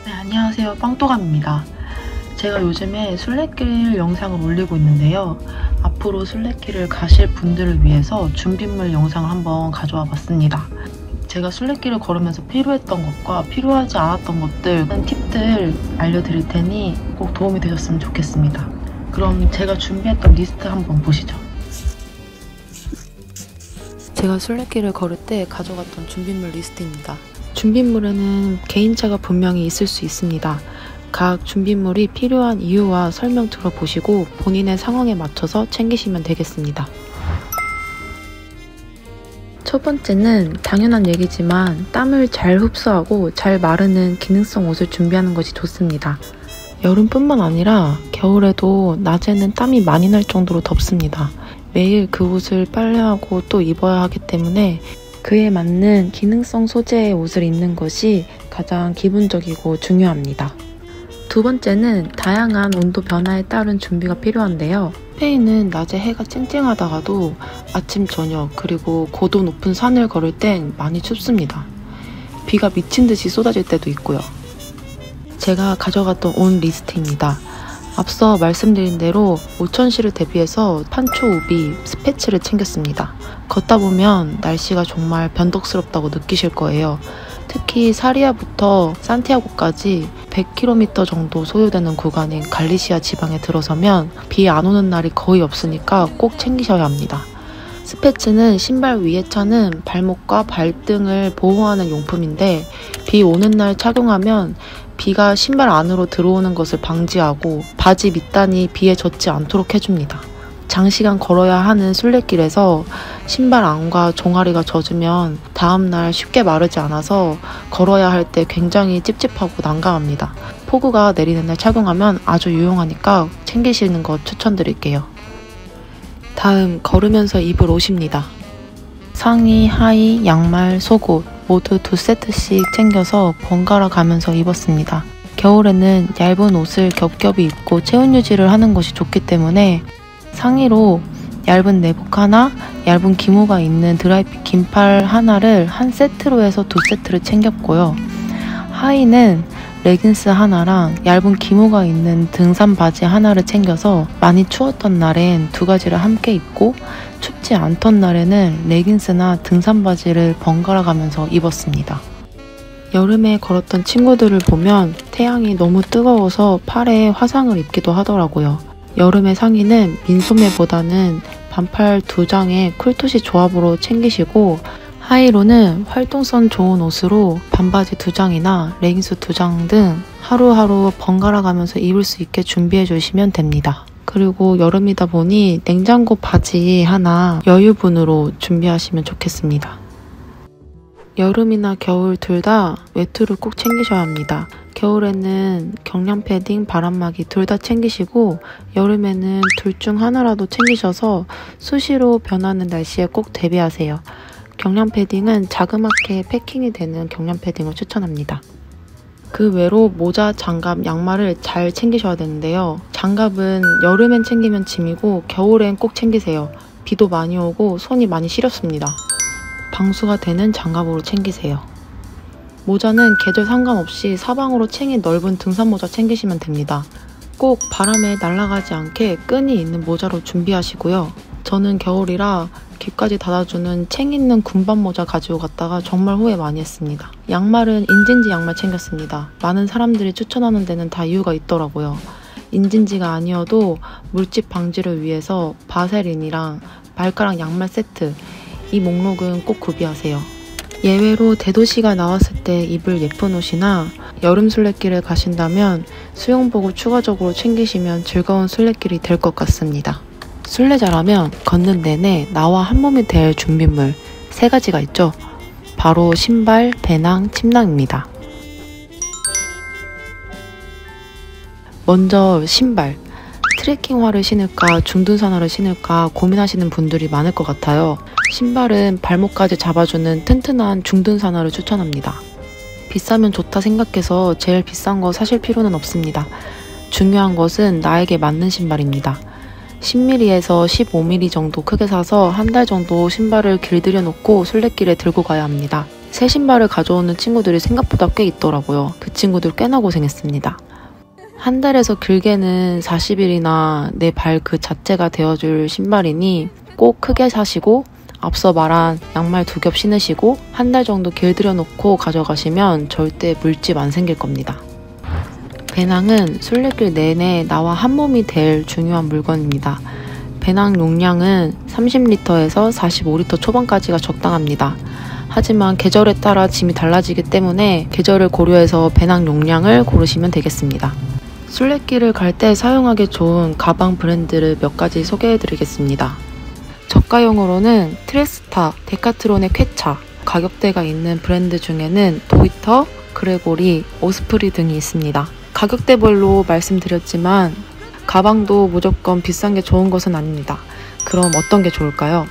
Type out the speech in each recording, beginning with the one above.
네, 안녕하세요. 빵또감입니다. 제가 요즘에 순례길 영상을 올리고 있는데요. 앞으로 순례길을 가실 분들을 위해서 준비물 영상을 한번 가져와 봤습니다. 제가 순례길을 걸으면서 필요했던 것과 필요하지 않았던 것들, 팁들 알려드릴 테니 꼭 도움이 되셨으면 좋겠습니다. 그럼 제가 준비했던 리스트 한번 보시죠. 제가 순례길을 걸을 때 가져갔던 준비물 리스트입니다. 준비물에는 개인차가 분명히 있을 수 있습니다. 각 준비물이 필요한 이유와 설명 들어보시고 본인의 상황에 맞춰서 챙기시면 되겠습니다. 첫 번째는 당연한 얘기지만 땀을 잘 흡수하고 잘 마르는 기능성 옷을 준비하는 것이 좋습니다. 여름뿐만 아니라 겨울에도 낮에는 땀이 많이 날 정도로 덥습니다. 매일 그 옷을 빨래하고 또 입어야 하기 때문에 그에 맞는 기능성 소재의 옷을 입는 것이 가장 기본적이고 중요합니다. 두 번째는 다양한 온도 변화에 따른 준비가 필요한데요. 스페인은 낮에 해가 쨍쨍하다가도 아침, 저녁, 그리고 고도 높은 산을 걸을 땐 많이 춥습니다. 비가 미친 듯이 쏟아질 때도 있고요. 제가 가져갔던 옷 리스트입니다. 앞서 말씀드린 대로 오천시를 대비해서 판초 우비, 스패츠를 챙겼습니다. 걷다 보면 날씨가 정말 변덕스럽다고 느끼실 거예요. 특히 사리아부터 산티아고까지 100km 정도 소요되는 구간인 갈리시아 지방에 들어서면 비 안 오는 날이 거의 없으니까 꼭 챙기셔야 합니다. 스패츠는 신발 위에 차는 발목과 발등을 보호하는 용품인데 비 오는 날 착용하면 비가 신발 안으로 들어오는 것을 방지하고 바지 밑단이 비에 젖지 않도록 해줍니다. 장시간 걸어야 하는 순례길에서 신발 안과 종아리가 젖으면 다음날 쉽게 마르지 않아서 걸어야 할 때 굉장히 찝찝하고 난감합니다. 폭우가 내리는 날 착용하면 아주 유용하니까 챙기시는 것 추천드릴게요. 다음, 걸으면서 입을 옷입니다. 상의, 하의, 양말, 속옷 모두 2세트씩 챙겨서 번갈아 가면서 입었습니다. 겨울에는 얇은 옷을 겹겹이 입고 체온 유지를 하는 것이 좋기 때문에 상의로 얇은 내복 하나, 얇은 기모가 있는 드라이핏 긴팔 하나를 한 세트로 해서 2세트를 챙겼고요. 하의는 레깅스 하나랑 얇은 기모가 있는 등산 바지 하나를 챙겨서 많이 추웠던 날엔 2가지를 함께 입고 춥지 않던 날에는 레깅스나 등산 바지를 번갈아 가면서 입었습니다. 여름에 걸었던 친구들을 보면 태양이 너무 뜨거워서 팔에 화상을 입기도 하더라고요. 여름의 상의는 민소매보다는 반팔 2장의 쿨토시 조합으로 챙기시고 하의로는 활동성 좋은 옷으로 반바지 2장이나 레깅스 2장 등 하루하루 번갈아 가면서 입을 수 있게 준비해 주시면 됩니다. 그리고 여름이다 보니 냉장고 바지 하나 여유분으로 준비하시면 좋겠습니다. 여름이나 겨울 둘 다 외투를 꼭 챙기셔야 합니다. 겨울에는 경량 패딩, 바람막이 둘 다 챙기시고 여름에는 둘 중 하나라도 챙기셔서 수시로 변하는 날씨에 꼭 대비하세요. 경량 패딩은 자그맣게 패킹이 되는 경량 패딩을 추천합니다. 그 외로 모자, 장갑, 양말을 잘 챙기셔야 되는데요. 장갑은 여름엔 챙기면 짐이고 겨울엔 꼭 챙기세요. 비도 많이 오고 손이 많이 시렵습니다. 방수가 되는 장갑으로 챙기세요. 모자는 계절 상관없이 사방으로 챙이 넓은 등산 모자 챙기시면 됩니다. 꼭 바람에 날아가지 않게 끈이 있는 모자로 준비하시고요. 저는 겨울이라 귀까지 닫아주는 챙 있는 군밤 모자 가지고 갔다가 정말 후회 많이 했습니다. 양말은 인진지 양말 챙겼습니다. 많은 사람들이 추천하는 데는 다 이유가 있더라고요. 인진지가 아니어도 물집 방지를 위해서 바세린이랑 발가락 양말 세트, 이 목록은 꼭 구비하세요. 예외로 대도시가 나왔을 때 입을 예쁜 옷이나 여름 순례길을 가신다면 수영복을 추가적으로 챙기시면 즐거운 순례길이 될 것 같습니다. 순례자라면 걷는 내내 나와 한 몸이 될 준비물 3가지가 있죠. 바로 신발, 배낭, 침낭입니다. 먼저 신발. 트레킹화를 신을까 중둔산화를 신을까 고민하시는 분들이 많을 것 같아요. 신발은 발목까지 잡아주는 튼튼한 중둔산화를 추천합니다. 비싸면 좋다 생각해서 제일 비싼 거 사실 필요는 없습니다. 중요한 것은 나에게 맞는 신발입니다. 10mm에서 15mm 정도 크게 사서 한 달 정도 신발을 길들여 놓고 순례길에 들고 가야 합니다. 새 신발을 가져오는 친구들이 생각보다 꽤 있더라고요. 그 친구들 꽤나 고생했습니다. 한 달에서 길게는 40일이나 내 발 그 자체가 되어줄 신발이니 꼭 크게 사시고 앞서 말한 양말 2겹 신으시고 한 달 정도 길들여 놓고 가져가시면 절대 물집 안 생길 겁니다. 배낭은 순례길 내내 나와 한 몸이 될 중요한 물건입니다. 배낭 용량은 30리터에서 45리터 초반까지가 적당합니다. 하지만 계절에 따라 짐이 달라지기 때문에 계절을 고려해서 배낭 용량을 고르시면 되겠습니다. 순례길을 갈 때 사용하기 좋은 가방 브랜드를 몇 가지 소개해 드리겠습니다. 저가용으로는 트레스타, 데카트론의 쾌차, 가격대가 있는 브랜드 중에는 도이터, 그레고리, 오스프리 등이 있습니다. 가격대별로 말씀드렸지만 가방도 무조건 비싼 게 좋은 것은 아닙니다. 그럼 어떤 게 좋을까요?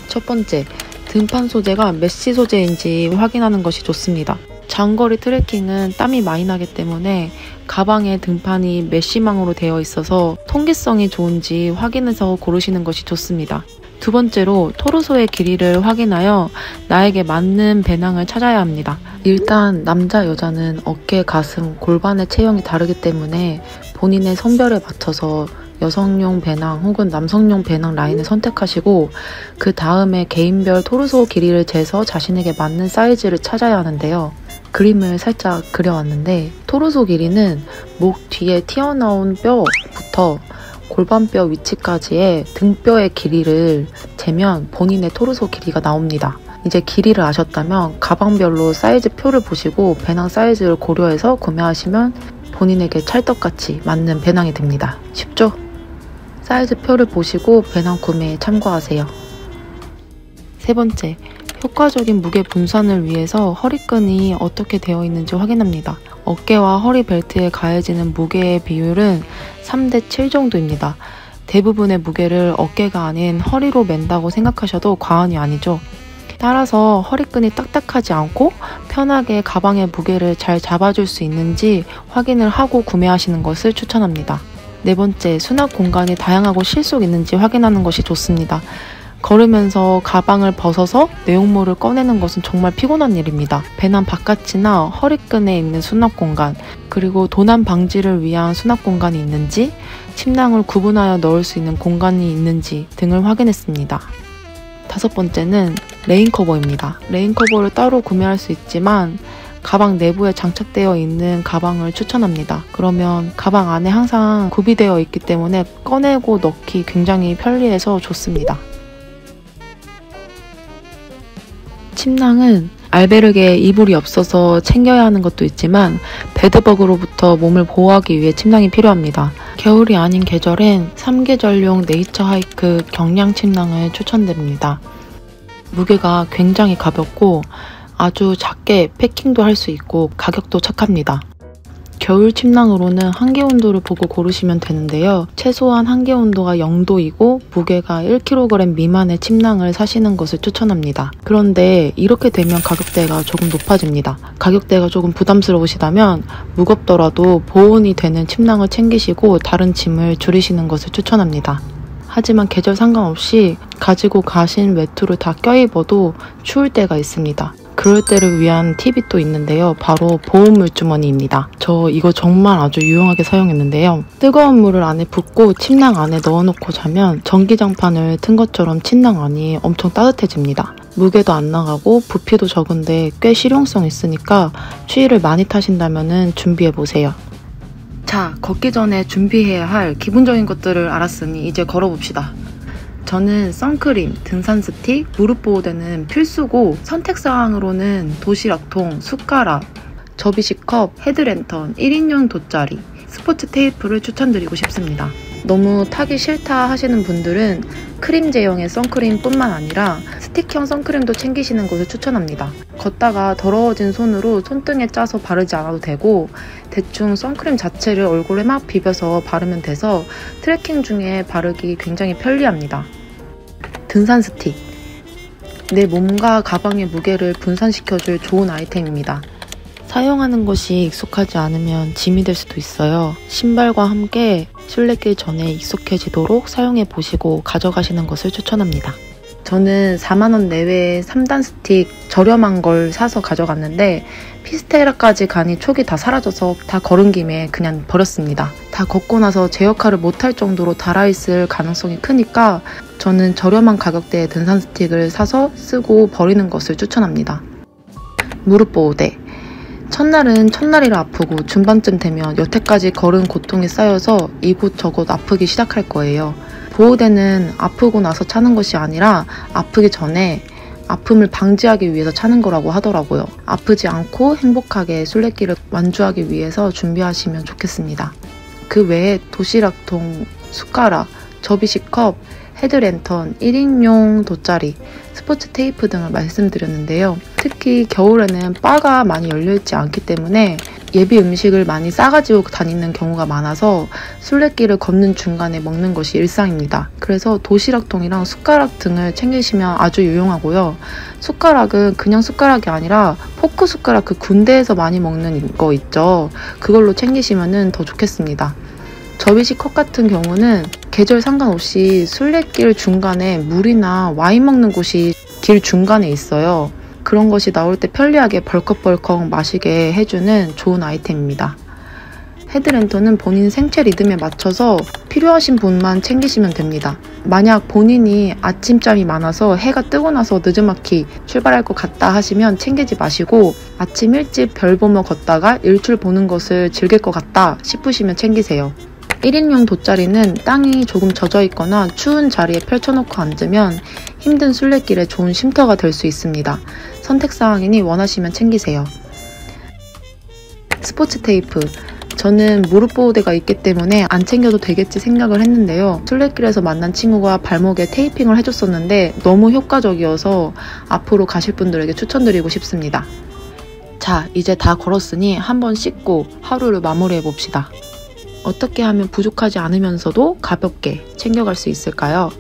첫 번째, 등판 소재가 메쉬 소재인지 확인하는 것이 좋습니다. 장거리 트레킹은 땀이 많이 나기 때문에 가방의 등판이 메쉬망으로 되어 있어서 통기성이 좋은지 확인해서 고르시는 것이 좋습니다. 두 번째로 토르소의 길이를 확인하여 나에게 맞는 배낭을 찾아야 합니다. 일단 남자, 여자는 어깨, 가슴, 골반의 체형이 다르기 때문에 본인의 성별에 맞춰서 여성용 배낭 혹은 남성용 배낭 라인을 선택하시고 그 다음에 개인별 토르소 길이를 재서 자신에게 맞는 사이즈를 찾아야 하는데요. 그림을 살짝 그려왔는데 토르소 길이는 목 뒤에 튀어나온 뼈부터 골반뼈 위치까지의 등뼈의 길이를 재면 본인의 토르소 길이가 나옵니다. 이제 길이를 아셨다면 가방별로 사이즈 표를 보시고 배낭 사이즈를 고려해서 구매하시면 본인에게 찰떡같이 맞는 배낭이 됩니다. 쉽죠? 사이즈 표를 보시고 배낭 구매에 참고하세요. 세 번째, 효과적인 무게 분산을 위해서 허리끈이 어떻게 되어 있는지 확인합니다. 어깨와 허리 벨트에 가해지는 무게의 비율은 3대7 정도입니다. 대부분의 무게를 어깨가 아닌 허리로 맨다고 생각하셔도 과언이 아니죠. 따라서 허리끈이 딱딱하지 않고 편하게 가방의 무게를 잘 잡아줄 수 있는지 확인을 하고 구매하시는 것을 추천합니다. 네 번째, 수납 공간이 다양하고 실속 있는지 확인하는 것이 좋습니다. 걸으면서 가방을 벗어서 내용물을 꺼내는 것은 정말 피곤한 일입니다. 배낭 바깥이나 허리끈에 있는 수납 공간, 그리고 도난 방지를 위한 수납 공간이 있는지, 침낭을 구분하여 넣을 수 있는 공간이 있는지 등을 확인했습니다. 다섯 번째는 레인커버입니다. 레인커버를 따로 구매할 수 있지만 가방 내부에 장착되어 있는 가방을 추천합니다. 그러면 가방 안에 항상 구비되어 있기 때문에 꺼내고 넣기 굉장히 편리해서 좋습니다. 침낭은 알베르게에 이불이 없어서 챙겨야 하는 것도 있지만 베드버그로부터 몸을 보호하기 위해 침낭이 필요합니다. 겨울이 아닌 계절엔 3계절용 네이처 하이크 경량 침낭을 추천드립니다. 무게가 굉장히 가볍고 아주 작게 패킹도 할 수 있고 가격도 착합니다. 겨울 침낭으로는 한계 온도를 보고 고르시면 되는데요. 최소한 한계 온도가 0도이고 무게가 1kg 미만의 침낭을 사시는 것을 추천합니다. 그런데 이렇게 되면 가격대가 조금 높아집니다. 가격대가 조금 부담스러우시다면 무겁더라도 보온이 되는 침낭을 챙기시고 다른 짐을 줄이시는 것을 추천합니다. 하지만 계절 상관없이 가지고 가신 외투를 다 껴입어도 추울 때가 있습니다. 그럴 때를 위한 팁이 또 있는데요. 바로 보온 물주머니입니다. 저 이거 정말 아주 유용하게 사용했는데요. 뜨거운 물을 안에 붓고 침낭 안에 넣어놓고 자면 전기장판을 튼 것처럼 침낭 안이 엄청 따뜻해집니다. 무게도 안 나가고 부피도 적은데 꽤 실용성 있으니까 추위를 많이 타신다면 준비해보세요. 자, 걷기 전에 준비해야 할 기본적인 것들을 알았으니 이제 걸어봅시다. 저는 선크림, 등산 스틱, 무릎 보호대는 필수고 선택사항으로는 도시락통, 숟가락, 접이식컵, 헤드랜턴, 1인용 돗자리, 스포츠 테이프를 추천드리고 싶습니다. 너무 타기 싫다 하시는 분들은 크림 제형의 선크림 뿐만 아니라 스틱형 선크림도 챙기시는 것을 추천합니다. 걷다가 더러워진 손으로 손등에 짜서 바르지 않아도 되고 대충 선크림 자체를 얼굴에 막 비벼서 바르면 돼서 트레킹 중에 바르기 굉장히 편리합니다. 등산 스틱. 내 몸과 가방의 무게를 분산시켜줄 좋은 아이템입니다. 사용하는 것이 익숙하지 않으면 짐이 될 수도 있어요. 신발과 함께 순례길 전에 익숙해지도록 사용해 보시고 가져가시는 것을 추천합니다. 저는 4만원 내외의 3단 스틱 저렴한 걸 사서 가져갔는데 피스테라까지 가니 촉이 다 사라져서 다 걸은 김에 그냥 버렸습니다. 다 걷고 나서 제 역할을 못할 정도로 닳아있을 가능성이 크니까 저는 저렴한 가격대의 등산 스틱을 사서 쓰고 버리는 것을 추천합니다. 무릎 보호대. 첫날은 첫날이라 아프고 중반쯤 되면 여태까지 걸은 고통이 쌓여서 이곳저곳 아프기 시작할 거예요. 보호대는 아프고 나서 차는 것이 아니라 아프기 전에 아픔을 방지하기 위해서 차는 거라고 하더라고요. 아프지 않고 행복하게 순례길을 완주하기 위해서 준비하시면 좋겠습니다. 그 외에 도시락통, 숟가락, 접이식컵, 헤드랜턴, 1인용 돗자리, 스포츠 테이프 등을 말씀드렸는데요. 특히 겨울에는 바가 많이 열려있지 않기 때문에 예비 음식을 많이 싸가지고 다니는 경우가 많아서 순례길을 걷는 중간에 먹는 것이 일상입니다. 그래서 도시락통이랑 숟가락 등을 챙기시면 아주 유용하고요. 숟가락은 그냥 숟가락이 아니라 포크 숟가락, 그 군대에서 많이 먹는 거 있죠. 그걸로 챙기시면 더 좋겠습니다. 접이식 컵 같은 경우는 계절 상관없이 순례길 중간에 물이나 와인 먹는 곳이 길 중간에 있어요. 그런 것이 나올 때 편리하게 벌컥벌컥 마시게 해주는 좋은 아이템입니다. 헤드랜턴은 본인 생체 리듬에 맞춰서 필요하신 분만 챙기시면 됩니다. 만약 본인이 아침잠이 많아서 해가 뜨고 나서 느즈막히 출발할 것 같다 하시면 챙기지 마시고 아침 일찍 별 보며 걷다가 일출 보는 것을 즐길 것 같다 싶으시면 챙기세요. 1인용 돗자리는 땅이 조금 젖어 있거나 추운 자리에 펼쳐놓고 앉으면 힘든 순례길에 좋은 쉼터가 될 수 있습니다. 선택사항이니 원하시면 챙기세요. 스포츠 테이프. 저는 무릎 보호대가 있기 때문에 안 챙겨도 되겠지 생각을 했는데요. 순례길에서 만난 친구가 발목에 테이핑을 해줬었는데 너무 효과적이어서 앞으로 가실 분들에게 추천드리고 싶습니다. 자, 이제 다 걸었으니 한번 씻고 하루를 마무리해봅시다. 어떻게 하면 부족하지 않으면서도 가볍게 챙겨갈 수 있을까요?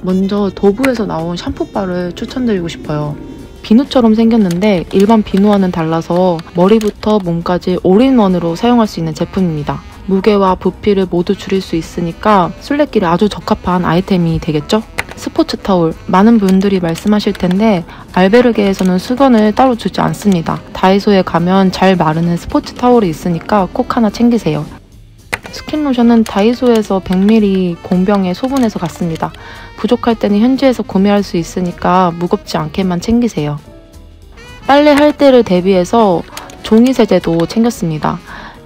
먼저 도브에서 나온 샴푸바를 추천드리고 싶어요. 비누처럼 생겼는데 일반 비누와는 달라서 머리부터 몸까지 올인원으로 사용할 수 있는 제품입니다. 무게와 부피를 모두 줄일 수 있으니까 순례길에 아주 적합한 아이템이 되겠죠? 스포츠 타올. 많은 분들이 말씀하실 텐데 알베르게에서는 수건을 따로 주지 않습니다. 다이소에 가면 잘 마르는 스포츠 타올이 있으니까 꼭 하나 챙기세요. 스킨로션은 다이소에서 100ml 공병에 소분해서 갔습니다. 부족할 때는 현지에서 구매할 수 있으니까 무겁지 않게만 챙기세요. 빨래할 때를 대비해서 종이 세제도 챙겼습니다.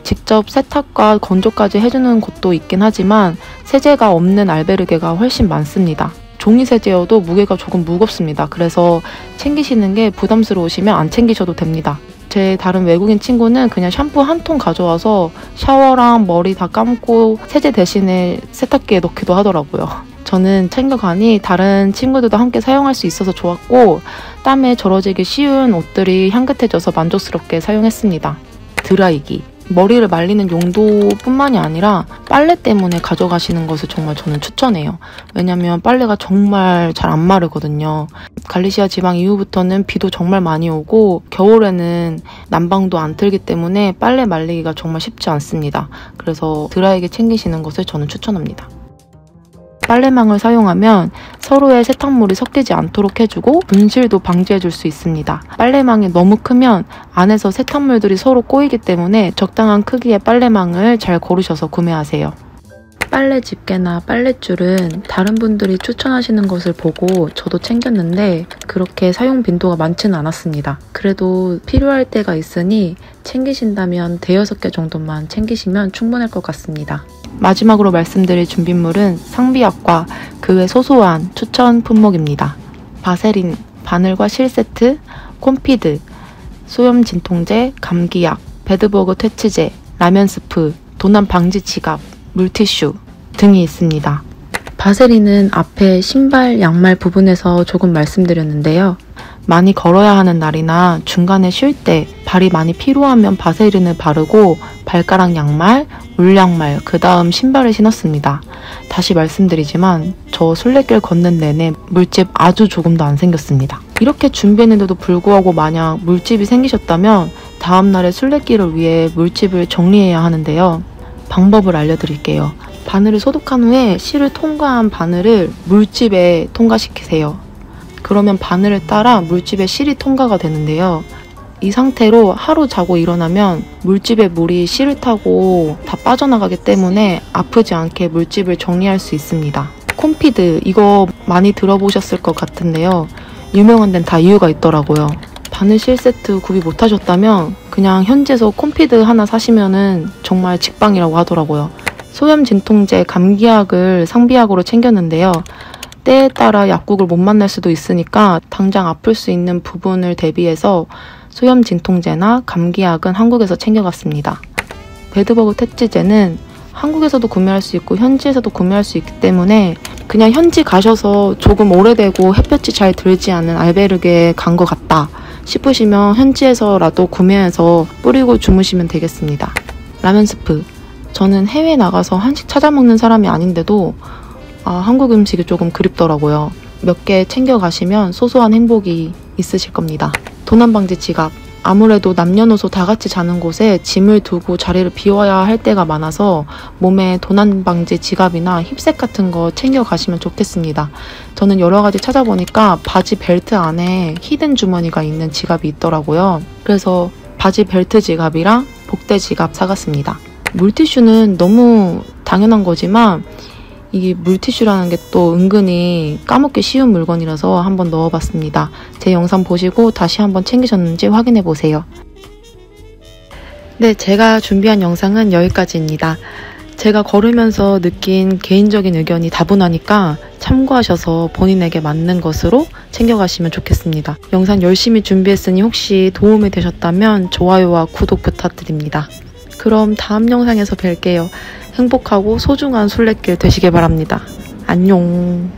직접 세탁과 건조까지 해주는 곳도 있긴 하지만 세제가 없는 알베르게가 훨씬 많습니다. 종이 세제여도 무게가 조금 무겁습니다. 그래서 챙기시는 게 부담스러우시면 안 챙기셔도 됩니다. 제 다른 외국인 친구는 그냥 샴푸 한 통 가져와서 샤워랑 머리 다 감고 세제 대신에 세탁기에 넣기도 하더라고요. 저는 챙겨가니 다른 친구들도 함께 사용할 수 있어서 좋았고 땀에 절어지기 쉬운 옷들이 향긋해져서 만족스럽게 사용했습니다. 드라이기. 머리를 말리는 용도뿐만이 아니라 빨래 때문에 가져가시는 것을 정말 저는 추천해요. 왜냐면 빨래가 정말 잘 안 마르거든요. 갈리시아 지방 이후부터는 비도 정말 많이 오고 겨울에는 난방도 안 틀기 때문에 빨래 말리기가 정말 쉽지 않습니다. 그래서 드라이기 챙기시는 것을 저는 추천합니다. 빨래망을 사용하면 서로의 세탁물이 섞이지 않도록 해주고 분실도 방지해줄 수 있습니다. 빨래망이 너무 크면 안에서 세탁물들이 서로 꼬이기 때문에 적당한 크기의 빨래망을 잘 고르셔서 구매하세요. 빨래 집게나 빨랫줄은 다른 분들이 추천하시는 것을 보고 저도 챙겼는데 그렇게 사용 빈도가 많지는 않았습니다. 그래도 필요할 때가 있으니 챙기신다면 5-6개 정도만 챙기시면 충분할 것 같습니다. 마지막으로 말씀드릴 준비물은 상비약과 그 외 소소한 추천 품목입니다. 바세린, 바늘과 실 세트, 콤피드, 소염 진통제, 감기약, 베드버그 퇴치제, 라면 스프, 도난 방지 지갑, 물티슈 등이 있습니다. 바세린은 앞에 신발, 양말 부분에서 조금 말씀드렸는데요. 많이 걸어야 하는 날이나 중간에 쉴 때 발이 많이 피로하면 바세린을 바르고 발가락 양말, 울양말, 그 다음 신발을 신었습니다. 다시 말씀드리지만 저 순례길 걷는 내내 물집 아주 조금도 안 생겼습니다. 이렇게 준비했는데도 불구하고 만약 물집이 생기셨다면 다음날의 순례길을 위해 물집을 정리해야 하는데요. 방법을 알려드릴게요. 바늘을 소독한 후에 실을 통과한 바늘을 물집에 통과시키세요. 그러면 바늘을 따라 물집에 실이 통과가 되는데요. 이 상태로 하루 자고 일어나면 물집에 물이 실을 타고 다 빠져나가기 때문에 아프지 않게 물집을 정리할 수 있습니다. 콤피드, 이거 많이 들어보셨을 것 같은데요. 유명한 데는 다 이유가 있더라고요. 바늘 실 세트 구비 못하셨다면 그냥 현지에서 콤피드 하나 사시면은 정말 직방이라고 하더라고요. 소염 진통제, 감기약을 상비약으로 챙겼는데요. 때에 따라 약국을 못 만날 수도 있으니까 당장 아플 수 있는 부분을 대비해서 소염 진통제나 감기약은 한국에서 챙겨갔습니다. 배드버그 퇴치제는 한국에서도 구매할 수 있고 현지에서도 구매할 수 있기 때문에 그냥 현지 가셔서 조금 오래되고 햇볕이 잘 들지 않은 알베르게에 간 것 같다 싶으시면 현지에서라도 구매해서 뿌리고 주무시면 되겠습니다. 라면 스프. 저는 해외 나가서 한식 찾아 먹는 사람이 아닌데도 한국 음식이 조금 그립더라고요. 몇 개 챙겨가시면 소소한 행복이 있으실 겁니다. 도난방지 지갑. 아무래도 남녀노소 다 같이 자는 곳에 짐을 두고 자리를 비워야 할 때가 많아서 몸에 도난방지 지갑이나 힙색 같은 거 챙겨가시면 좋겠습니다. 저는 여러 가지 찾아보니까 바지 벨트 안에 히든 주머니가 있는 지갑이 있더라고요. 그래서 바지 벨트 지갑이랑 복대 지갑 사갔습니다. 물티슈는 너무 당연한 거지만 이게 물티슈라는 게 또 은근히 까먹기 쉬운 물건이라서 한번 넣어봤습니다. 제 영상 보시고 다시 한번 챙기셨는지 확인해보세요. 네, 제가 준비한 영상은 여기까지입니다. 제가 걸으면서 느낀 개인적인 의견이 다분하니까 참고하셔서 본인에게 맞는 것으로 챙겨가시면 좋겠습니다. 영상 열심히 준비했으니 혹시 도움이 되셨다면 좋아요와 구독 부탁드립니다. 그럼 다음 영상에서 뵐게요. 행복하고 소중한 순례길 되시길 바랍니다. 안녕.